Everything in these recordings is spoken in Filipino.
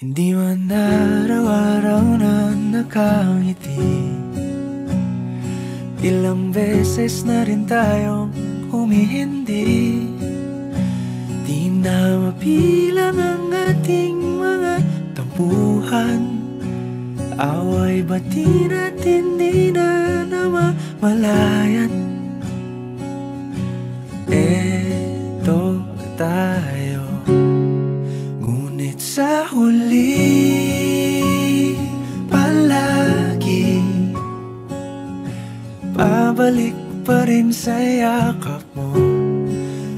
Hindi man araw-araw na nakangiti. Ilang beses na rin tayong humihindi. Di na mapilang ang ating mga tampuhan. Away bati natin di na namamalayan. Eto tayo, ngunit sa huli palagi pabalik pa rin sa yakap mo.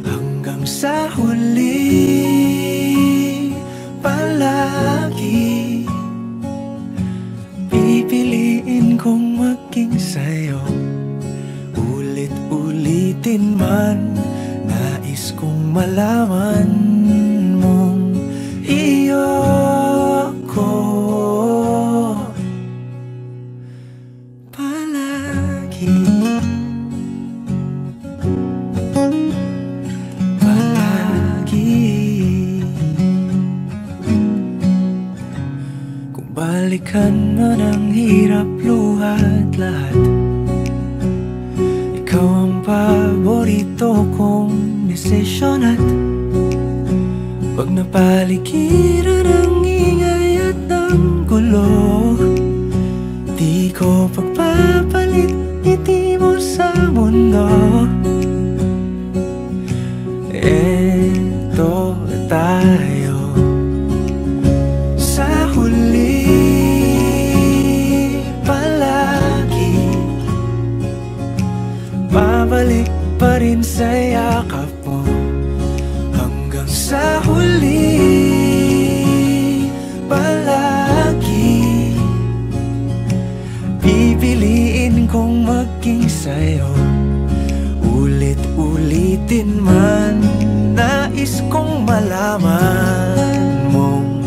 Hanggang sa huli palagi pipiliin kong maging sa'yo. Ulit-ulitin man, nais kong malaman mong iyo ako palagi. Kung balikan man ang hirap, luhat lahat, ikaw ang paborito kong desisyon. At pag napaligiran ang ingay at ang gulo, di ko pagpapalit ngiti mo sa mundo. Eto tayo, sa huli palagi babalik pa rin sa yakap mo. Hanggang sa huli palagi pipiliin kong maging sa'yo. Ulit-ulitin man, nais kong malaman mong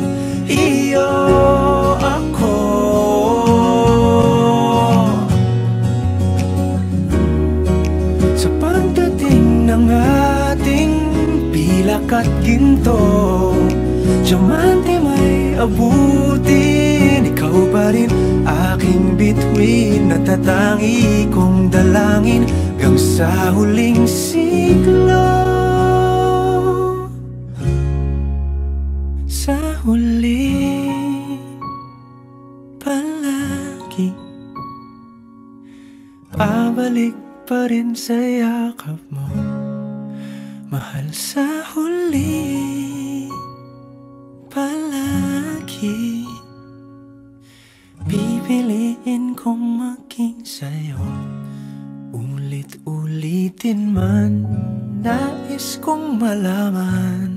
iyo ako. Sa pagdating ng ating pilak at ginto, diamante may abutin, ikaw pa rin aking bituin. Natatangi kong dalangin hanggang sa huling siglo. Sa huli palagi pabalik pa rin sa yakap mo, mahal. Sa huli palagi pipiliin kong maging sa'yo. Ulit-ulitin man, nais kong malaman